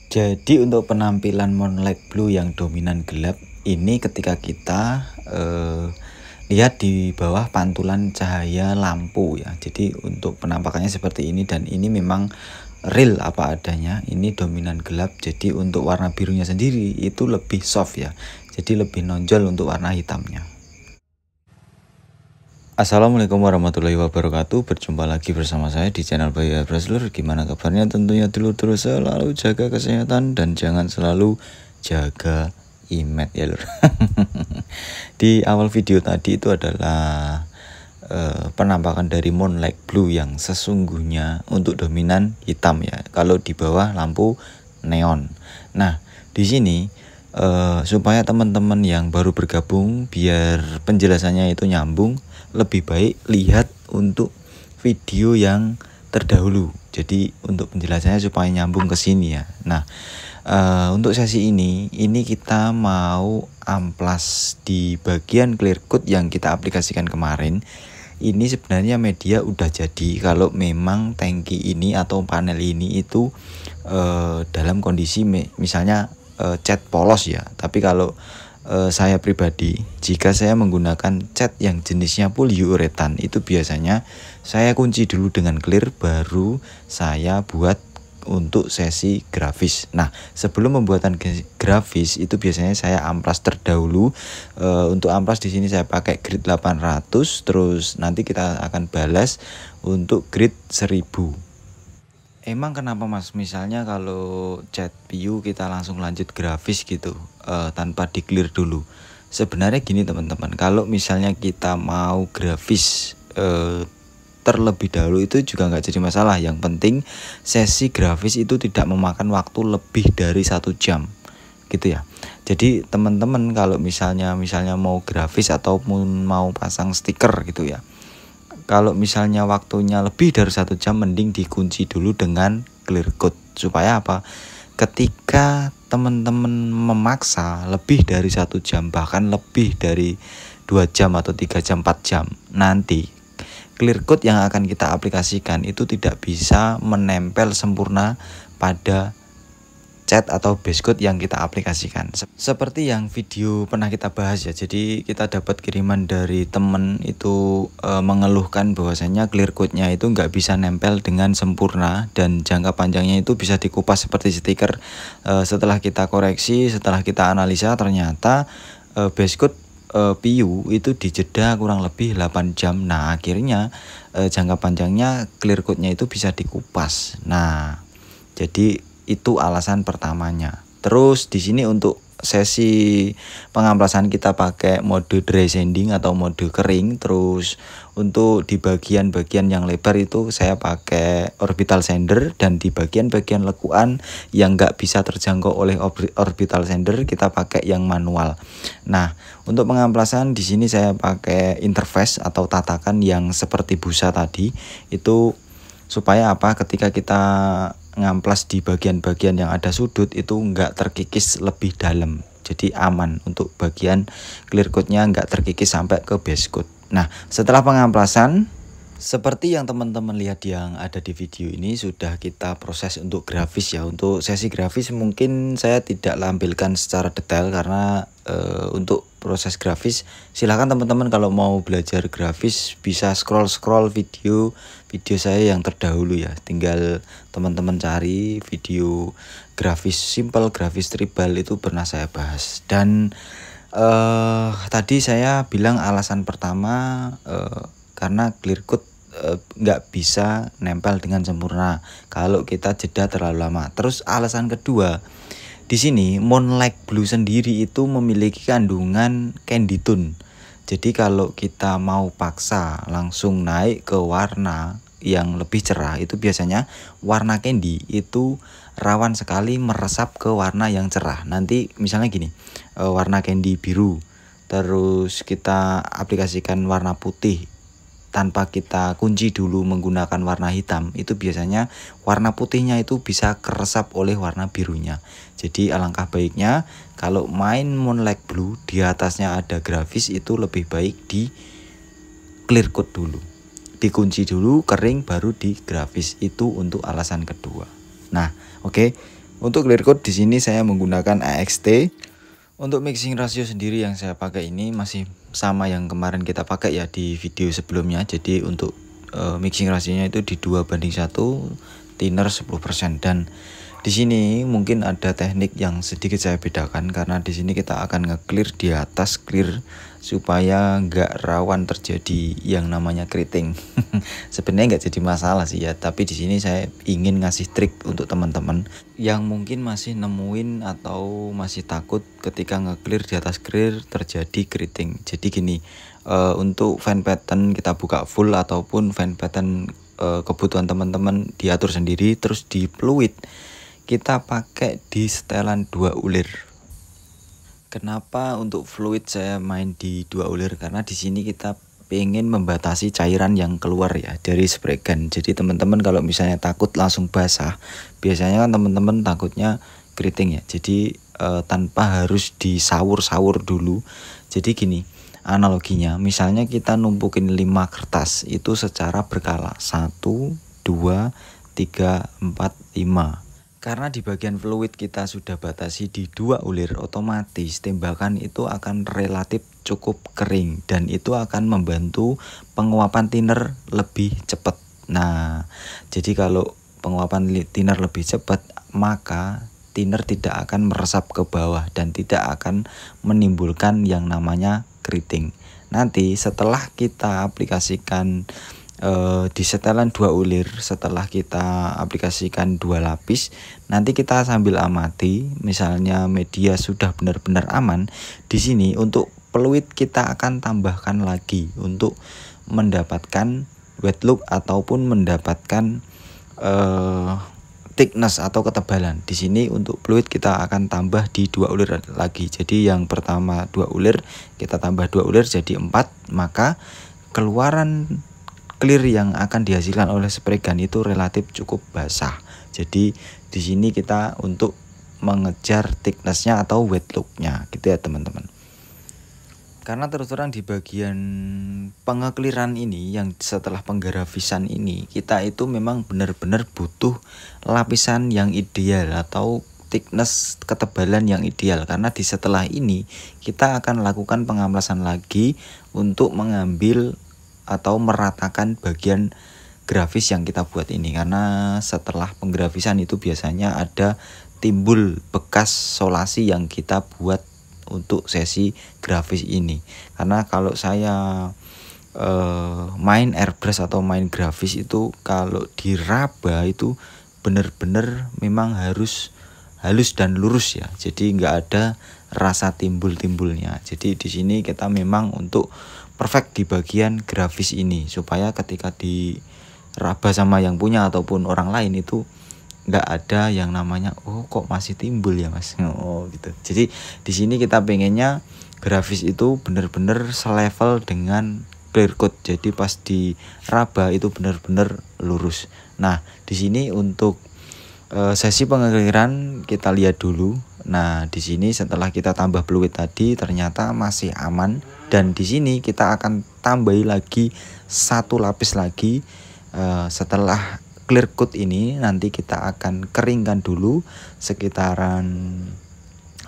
Jadi untuk penampilan Moonlight Blue yang dominan gelap ini ketika kita lihat di bawah pantulan cahaya lampu ya. Jadi untuk penampakannya seperti ini, dan ini memang real apa adanya. Ini dominan gelap, jadi untuk warna birunya sendiri itu lebih soft ya. Jadi lebih nonjol untuk warna hitamnya. Assalamualaikum warahmatullahi wabarakatuh. Berjumpa lagi bersama saya di channel Bayu Abraslur. Gimana kabarnya? Tentunya dulur-dulur selalu jaga kesehatan dan jangan selalu jaga imet ya lur. Di awal video tadi itu adalah penampakan dari Moonlight Blue yang sesungguhnya untuk dominan hitam ya. Kalau di bawah lampu neon. Nah, di sini supaya teman-teman yang baru bergabung biar penjelasannya itu nyambung, lebih baik lihat untuk video yang terdahulu. Jadi untuk penjelasannya supaya nyambung ke sini ya. Nah, untuk sesi ini kita mau amplas di bagian clear coat yang kita aplikasikan kemarin. Ini sebenarnya media udah jadi kalau memang tangki ini atau panel ini itu dalam kondisi misalnya cat polos ya. Tapi kalau saya pribadi, jika saya menggunakan cat yang jenisnya poliuretan, itu biasanya saya kunci dulu dengan clear, baru saya buat untuk sesi grafis. Nah, sebelum pembuatan grafis itu biasanya saya amplas terdahulu. Untuk amplas di sini saya pakai grid 800, terus nanti kita akan balas untuk grid 1000. Emang kenapa mas? Misalnya kalau cat PU kita langsung lanjut grafis gitu tanpa di clear dulu. Sebenarnya gini teman-teman, kalau misalnya kita mau grafis terlebih dahulu itu juga nggak jadi masalah. Yang penting sesi grafis itu tidak memakan waktu lebih dari 1 jam gitu ya. Jadi teman-teman kalau misalnya mau grafis ataupun mau pasang stiker gitu ya, kalau misalnya waktunya lebih dari 1 jam, mending dikunci dulu dengan clear coat. Supaya apa? Ketika teman-teman memaksa lebih dari 1 jam, bahkan lebih dari 2 jam atau 3 jam, 4 jam, nanti clear coat yang akan kita aplikasikan itu tidak bisa menempel sempurna pada cat atau base coat yang kita aplikasikan. Seperti yang video pernah kita bahas ya. Jadi kita dapat kiriman dari temen itu mengeluhkan bahwasanya clear coatnya itu nggak bisa nempel dengan sempurna dan jangka panjangnya itu bisa dikupas seperti stiker. Setelah kita koreksi, setelah kita analisa, ternyata base coat PU itu dijeda kurang lebih 8 jam. Nah, akhirnya jangka panjangnya clear coatnya itu bisa dikupas. Nah, jadi itu alasan pertamanya. Terus di sini untuk sesi pengamplasan kita pakai mode dry sanding atau mode kering. Terus untuk di bagian-bagian yang lebar itu saya pakai orbital sander, dan di bagian-bagian lekuan yang nggak bisa terjangkau oleh orbital sander kita pakai yang manual. Nah, untuk pengamplasan di sini saya pakai interface atau tatakan yang seperti busa tadi. Itu supaya apa? Ketika kita ngamplas di bagian-bagian yang ada sudut itu nggak terkikis lebih dalam, jadi aman untuk bagian clear coatnya nggak terkikis sampai ke base coat. Nah, setelah pengamplasan seperti yang teman-teman lihat yang ada di video ini, sudah kita proses untuk grafis ya. Untuk sesi grafis mungkin saya tidak lampirkan secara detail karena untuk proses grafis silahkan teman-teman kalau mau belajar grafis bisa scroll video saya yang terdahulu ya. Tinggal teman-teman cari video grafis simple, grafis tribal, itu pernah saya bahas. Dan tadi saya bilang alasan pertama karena clear coat nggak bisa nempel dengan sempurna kalau kita jeda terlalu lama. Terus alasan kedua, di sini Moonlight Blue sendiri itu memiliki kandungan candy tone. Jadi kalau kita mau paksa langsung naik ke warna yang lebih cerah, itu biasanya warna candy itu rawan sekali meresap ke warna yang cerah. Nanti misalnya gini, warna candy biru, terus kita aplikasikan warna putih tanpa kita kunci dulu menggunakan warna hitam, itu biasanya warna putihnya itu bisa keresap oleh warna birunya. Jadi alangkah baiknya kalau main Moonlight Blue di atasnya ada grafis, itu lebih baik di clear coat dulu, dikunci dulu kering baru di grafis. Itu untuk alasan kedua. Nah, oke. Untuk clear coat di sini saya menggunakan AXT. Untuk mixing rasio sendiri yang saya pakai ini masih sama yang kemarin kita pakai ya di video sebelumnya. Jadi untuk mixing rasionya itu di 2:1, thinner 10%. Dan di sini mungkin ada teknik yang sedikit saya bedakan karena di sini kita akan nge-clear di atas clear supaya nggak rawan terjadi yang namanya keriting. Sebenarnya nggak jadi masalah sih ya, tapi di sini saya ingin ngasih trik untuk teman-teman yang mungkin masih nemuin atau masih takut ketika nge-clear di atas clear terjadi keriting. Jadi gini, untuk fan pattern kita buka full ataupun fan pattern kebutuhan teman-teman diatur sendiri, terus di fluid kita pakai di setelan 2 ulir. Kenapa untuk fluid saya main di 2 ulir? Karena di sini kita pengen membatasi cairan yang keluar ya dari spray gun. Jadi teman-teman kalau misalnya takut langsung basah, biasanya kan teman-teman takutnya keriting ya. Jadi tanpa harus disaur-saur dulu. Jadi gini, analoginya misalnya kita numpukin 5 kertas itu secara berkala 1, 2, 3, 4, 5. Karena di bagian fluid kita sudah batasi di 2 ulir, otomatis tembakan itu akan relatif cukup kering dan itu akan membantu penguapan thinner lebih cepat. Nah, jadi kalau penguapan thinner lebih cepat, maka thinner tidak akan meresap ke bawah dan tidak akan menimbulkan yang namanya keriting. Nanti setelah kita aplikasikan di setelan 2 ulir, setelah kita aplikasikan 2 lapis, nanti kita sambil amati, misalnya media sudah benar-benar aman. Di sini untuk peluit kita akan tambahkan lagi untuk mendapatkan wet look ataupun mendapatkan thickness atau ketebalan. Di sini untuk peluit kita akan tambah di 2 ulir lagi. Jadi yang pertama 2 ulir, kita tambah 2 ulir jadi 4, maka keluaran clear yang akan dihasilkan oleh spray gun itu relatif cukup basah. Jadi di sini kita untuk mengejar thicknessnya atau wet looknya gitu ya teman-teman. Karena terus terang di bagian pengekliran ini yang setelah penggarafisan ini, kita itu memang benar-benar butuh lapisan yang ideal atau thickness ketebalan yang ideal. Karena di setelah ini kita akan lakukan pengamplasan lagi untuk mengambil atau meratakan bagian grafis yang kita buat ini. Karena setelah penggrafisan itu biasanya ada timbul bekas solasi yang kita buat untuk sesi grafis ini. Karena kalau saya main airbrush atau main grafis itu kalau diraba itu benar-benar memang harus halus dan lurus ya. Jadi nggak ada rasa timbul-timbulnya. Jadi di sini kita memang untuk perfect di bagian grafis ini supaya ketika diraba sama yang punya ataupun orang lain itu nggak ada yang namanya oh kok masih timbul ya mas, oh gitu. Jadi di sini kita pengennya grafis itu benar-benar selevel dengan clear coat. Jadi pas diraba itu benar-benar lurus. Nah di sini untuk sesi pengekliran kita lihat dulu. Nah, di sini setelah kita tambah fluid tadi ternyata masih aman dan di sini kita akan tambahi lagi 1 lapis lagi. Setelah clear coat ini nanti kita akan keringkan dulu sekitaran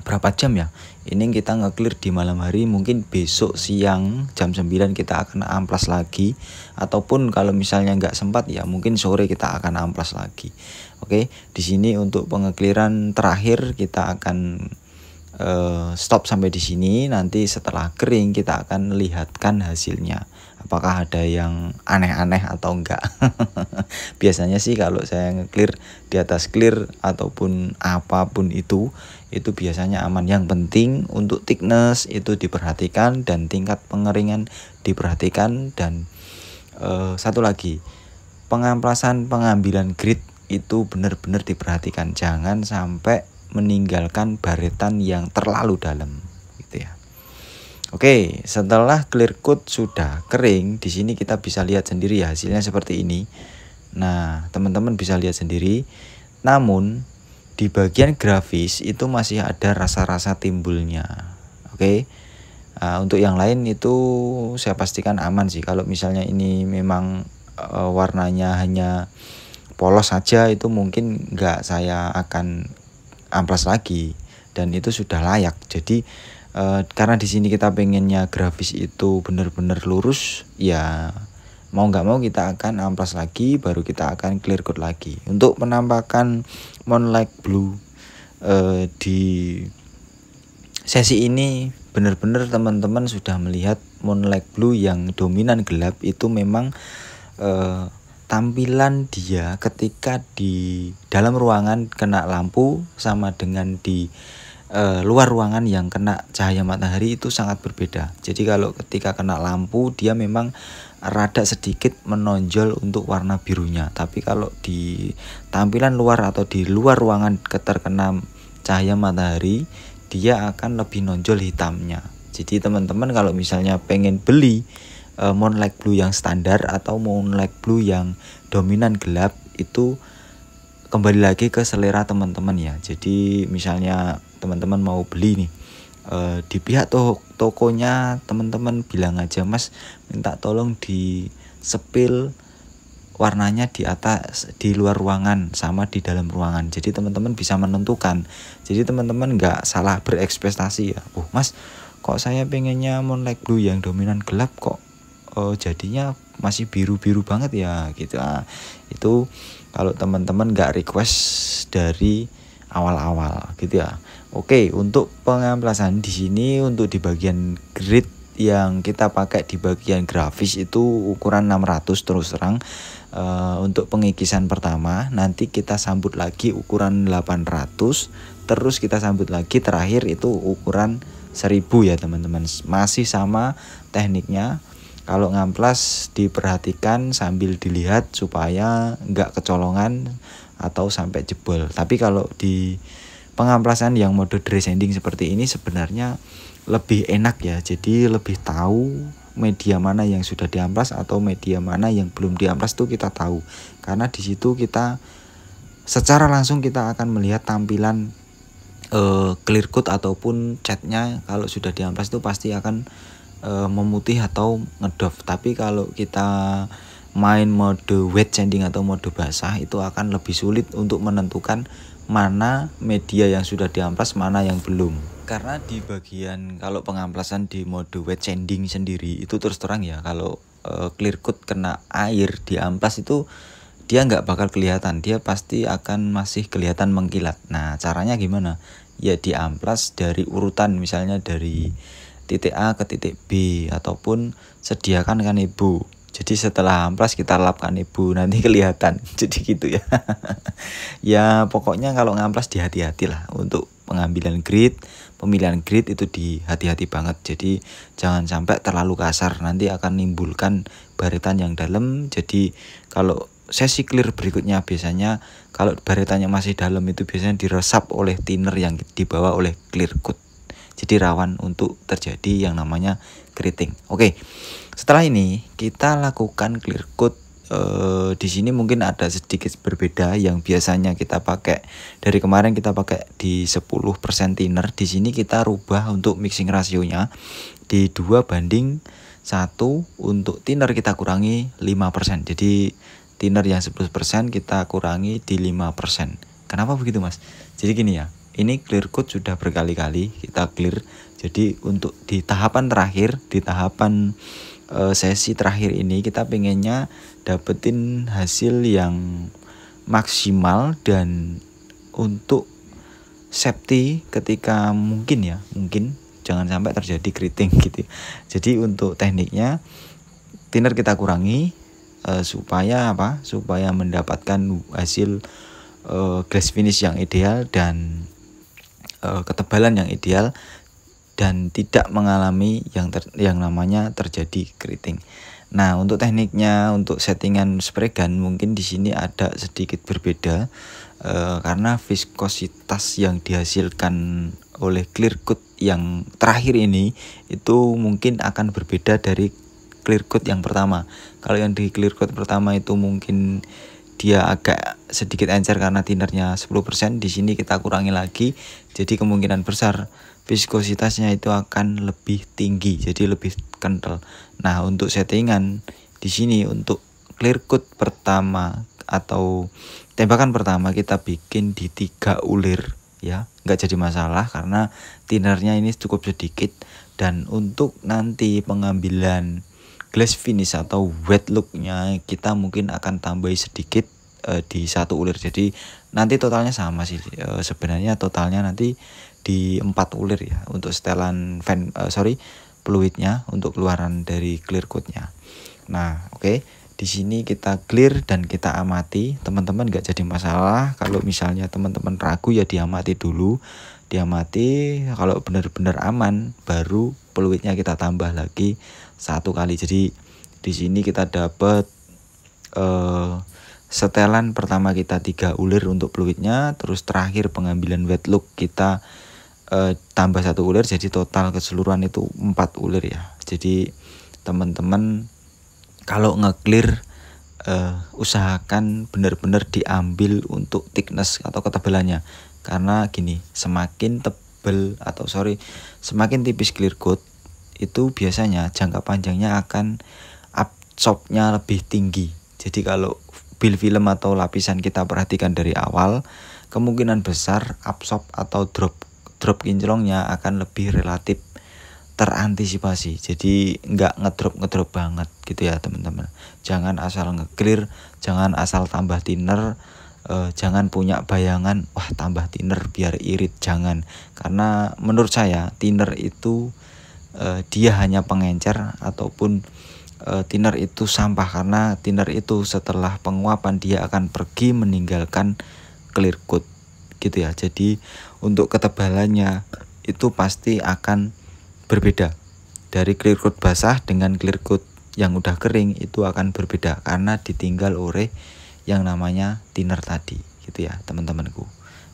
berapa jam ya. Ini kita nge-clear di malam hari, mungkin besok siang jam 9 kita akan amplas lagi, ataupun kalau misalnya nggak sempat ya mungkin sore kita akan amplas lagi. Oke, di sini untuk pengekliran terakhir kita akan stop sampai di sini. Nanti setelah kering kita akan lihatkan hasilnya apakah ada yang aneh-aneh atau enggak. Biasanya sih kalau saya nge-clear di atas clear ataupun apapun itu biasanya aman. Yang penting untuk thickness itu diperhatikan dan tingkat pengeringan diperhatikan. Dan satu lagi, pengamplasan pengambilan grit itu benar-benar diperhatikan, jangan sampai meninggalkan baretan yang terlalu dalam gitu ya. Oke, setelah clear coat sudah kering, di sini kita bisa lihat sendiri ya hasilnya seperti ini. Nah, teman-teman bisa lihat sendiri. Namun di bagian grafis itu masih ada rasa-rasa timbulnya. Oke. Untuk yang lain itu saya pastikan aman sih. Kalau misalnya ini memang warnanya hanya polos saja itu mungkin nggak saya akan amplas lagi, dan itu sudah layak. Jadi karena di sini kita pengennya grafis itu benar-benar lurus, ya mau nggak mau kita akan amplas lagi, baru kita akan clear coat lagi. Untuk penampakan Moonlight Blue di sesi ini benar-benar teman-teman sudah melihat Moonlight Blue yang dominan gelap itu memang tampilan dia ketika di dalam ruangan kena lampu sama dengan di luar ruangan yang kena cahaya matahari itu sangat berbeda. Jadi kalau ketika kena lampu dia memang rada sedikit menonjol untuk warna birunya, tapi kalau di tampilan luar atau di luar ruangan terkena cahaya matahari dia akan lebih nonjol hitamnya. Jadi teman-teman kalau misalnya pengen beli Moonlight Blue yang standar atau Moonlight Blue yang dominan gelap, itu kembali lagi ke selera teman-teman ya. Jadi misalnya teman-teman mau beli nih di pihak tokonya, teman-teman bilang aja, Mas minta tolong di sepil warnanya di atas, di luar ruangan sama di dalam ruangan. Jadi teman-teman bisa menentukan. Jadi teman-teman nggak salah berekspektasi ya. Mas kok saya pengennya Moonlight Blue yang dominan gelap kok jadinya masih biru-biru banget ya gitu. Itu kalau teman-teman nggak request dari awal-awal gitu ya. Oke, untuk pengamplasan di sini untuk di bagian grid yang kita pakai di bagian grafis itu ukuran 600 terus terang. Untuk pengikisan pertama nanti kita sambut lagi ukuran 800, terus kita sambut lagi terakhir itu ukuran 1000 ya teman-teman. Masih sama tekniknya. Kalau ngamplas diperhatikan sambil dilihat supaya nggak kecolongan atau sampai jebol. Tapi kalau di pengamplasan yang mode descending seperti ini sebenarnya lebih enak ya. Jadi lebih tahu media mana yang sudah diamplas atau media mana yang belum diamplas tuh kita tahu. Karena di situ kita secara langsung kita akan melihat tampilan clear coat ataupun catnya. Kalau sudah diamplas itu pasti akan memutih atau ngedoff. Tapi kalau kita main mode wet sanding atau mode basah itu akan lebih sulit untuk menentukan mana media yang sudah diamplas, mana yang belum. Karena di bagian kalau pengamplasan di mode wet sanding sendiri itu terus terang ya, kalau clear coat kena air diamplas itu dia nggak bakal kelihatan, dia pasti akan masih kelihatan mengkilat. Nah caranya gimana? Ya diamplas dari urutan, misalnya dari titik A ke titik B ataupun sediakan kanebo. Jadi setelah amplas kita lap kanebo, nanti kelihatan. Jadi gitu ya. Ya pokoknya kalau ngamplas dihati-hati lah untuk pengambilan grid, pemilihan grid itu dihati-hati banget. Jadi jangan sampai terlalu kasar, nanti akan menimbulkan baretan yang dalam. Jadi kalau sesi clear berikutnya biasanya kalau baretannya masih dalam itu biasanya diresap oleh thinner yang dibawa oleh clear coat. Jadi rawan untuk terjadi yang namanya keriting. Oke, setelah ini kita lakukan clear coat. Di sini mungkin ada sedikit berbeda. Yang biasanya kita pakai dari kemarin kita pakai di 10% thinner, di sini kita rubah untuk mixing rasionya di 2:1. Untuk thinner kita kurangi 5%. Jadi thinner yang 10% kita kurangi di 5%. Kenapa begitu Mas? Jadi gini ya, ini clear coat sudah berkali-kali kita clear. Jadi untuk di tahapan terakhir, di tahapan sesi terakhir ini kita pengennya dapetin hasil yang maksimal dan untuk safety ketika mungkin jangan sampai terjadi keriting gitu. Jadi untuk tekniknya thinner kita kurangi supaya apa? Supaya mendapatkan hasil glass finish yang ideal dan ketebalan yang ideal dan tidak mengalami yang namanya terjadi keriting. Nah, untuk tekniknya, untuk settingan spray gun mungkin di sini ada sedikit berbeda karena viskositas yang dihasilkan oleh clear coat yang terakhir ini itu mungkin akan berbeda dari clear coat yang pertama. Kalau yang di clear coat pertama itu mungkin dia agak sedikit encer karena thinnernya 10%, di sini kita kurangi lagi. Jadi kemungkinan besar viskositasnya itu akan lebih tinggi, jadi lebih kental. Nah, untuk settingan di sini untuk clear coat pertama atau tembakan pertama kita bikin di 3 ulir ya, nggak jadi masalah karena thinnernya ini cukup sedikit. Dan untuk nanti pengambilan glass finish atau wet looknya kita mungkin akan tambahi sedikit di 1 ulir. Jadi nanti totalnya sama sih, sebenarnya totalnya nanti di 4 ulir ya untuk setelan fluidnya untuk keluaran dari clear coatnya. Nah oke, di sini kita clear dan kita amati. Teman-teman nggak jadi masalah kalau misalnya teman-teman ragu ya diamati dulu, diamati. Kalau benar-benar aman baru fluidnya kita tambah lagi 1 kali. Jadi di sini kita dapat setelan pertama kita 3 ulir untuk fluidnya, terus terakhir pengambilan wet look kita tambah 1 ulir, jadi total keseluruhan itu 4 ulir ya. Jadi teman-teman kalau nge-clear usahakan benar-benar diambil untuk thickness atau ketebalannya, karena gini, semakin tipis clear coat itu biasanya jangka panjangnya akan absorbnya lebih tinggi. Jadi kalau bill film atau lapisan kita perhatikan dari awal, kemungkinan besar absorb atau drop kinclongnya akan lebih relatif terantisipasi. Jadi nggak ngedrop banget gitu ya teman-teman. Jangan asal nge-clear, jangan asal tambah thinner, jangan punya bayangan wah tambah thinner biar irit, jangan. Karena menurut saya thinner itu dia hanya pengencer ataupun thinner itu sampah, karena thinner itu setelah penguapan dia akan pergi meninggalkan clear coat gitu ya. Jadi untuk ketebalannya itu pasti akan berbeda. Dari clear coat basah dengan clear coat yang udah kering itu akan berbeda karena ditinggal oleh yang namanya thinner tadi gitu ya teman-temanku.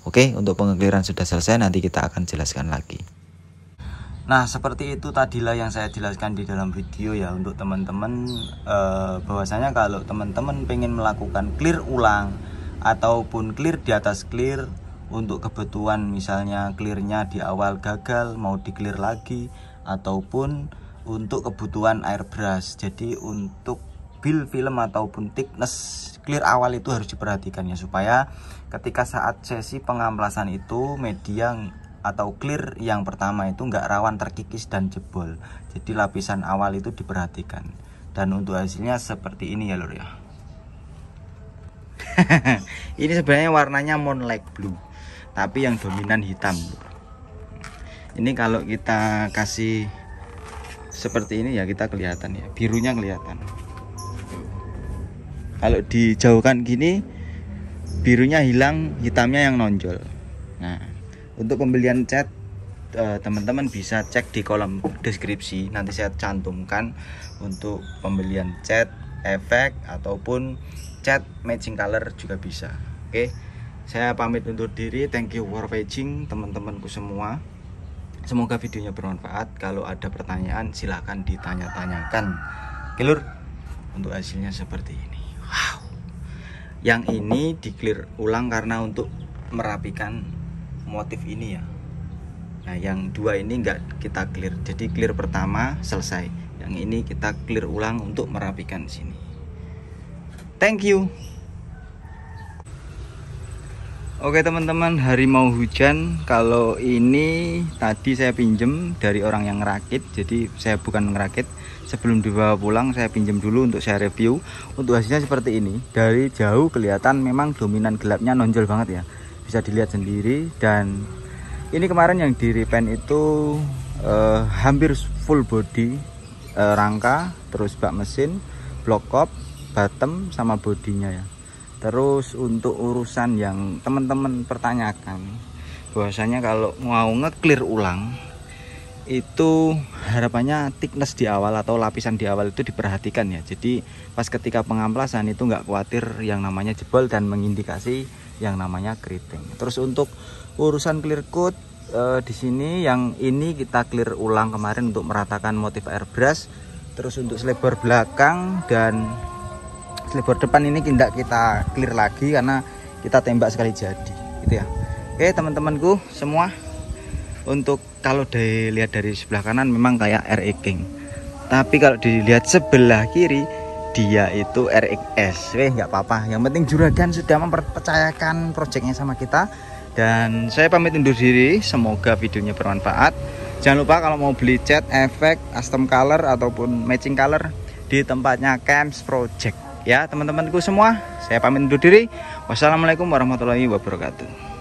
Oke, untuk pengekliran sudah selesai, nanti kita akan jelaskan lagi. Nah seperti itu tadilah yang saya jelaskan di dalam video ya untuk teman-teman, bahwasanya kalau teman-teman pengen melakukan clear ulang ataupun clear di atas clear, untuk kebutuhan misalnya clearnya di awal gagal mau di clear lagi, ataupun untuk kebutuhan airbrush. Jadi untuk bill film ataupun thickness clear awal itu harus diperhatikan ya, supaya ketika saat sesi pengamplasan itu media atau clear yang pertama itu nggak rawan terkikis dan jebol. Jadi lapisan awal itu diperhatikan. Dan untuk hasilnya seperti ini ya lur ya. Ini sebenarnya warnanya moonlight blue, tapi yang dominan hitam. Ini kalau kita kasih seperti ini ya kita kelihatan ya, birunya kelihatan. Kalau dijauhkan gini birunya hilang, hitamnya yang nonjol. Nah untuk pembelian cat teman-teman bisa cek di kolom deskripsi, nanti saya cantumkan untuk pembelian cat efek ataupun cat matching color juga bisa. Oke, saya pamit undur diri. Thank you for watching teman-temanku semua. Semoga videonya bermanfaat. Kalau ada pertanyaan silahkan ditanya-tanyakan. Oke lur, untuk hasilnya seperti ini. Wow, yang ini di clear ulang karena untuk merapikan motif ini ya. Nah yang dua ini enggak kita clear, jadi clear pertama selesai, yang ini kita clear ulang untuk merapikan sini. Thank you. Oke teman-teman, hari mau hujan. Kalau ini tadi saya pinjem dari orang yang ngerakit, jadi saya bukan ngerakit. Sebelum dibawa pulang saya pinjam dulu untuk saya review. Untuk hasilnya seperti ini. Dari jauh kelihatan memang dominan gelapnya nonjol banget ya, bisa dilihat sendiri. Dan ini kemarin yang di repaint itu hampir full body, rangka, terus bak mesin, block top, bottom sama bodinya ya. Terus untuk urusan yang teman-teman pertanyakan, bahwasanya kalau mau nge-clear ulang itu harapannya thickness di awal atau lapisan di awal itu diperhatikan ya. Jadi pas ketika pengamplasan itu nggak khawatir yang namanya jebol dan mengindikasi yang namanya keriting. Terus untuk urusan clear coat di sini yang ini kita clear ulang kemarin untuk meratakan motif airbrush. Terus untuk selebor belakang dan selebor depan ini tidak kita clear lagi karena kita tembak sekali jadi gitu ya. Oke teman-temanku semua, untuk kalau dilihat dari sebelah kanan memang kayak RX King, tapi kalau dilihat sebelah kiri dia itu RXS. Nggak apa-apa, yang penting juragan sudah mempercayakan proyeknya sama kita Dan saya pamit undur diri, semoga videonya bermanfaat. Jangan lupa kalau mau beli cat, efek, custom color ataupun matching color di tempatnya Camps Project. Ya teman-temanku semua, saya pamit undur diri. Wassalamualaikum warahmatullahi wabarakatuh.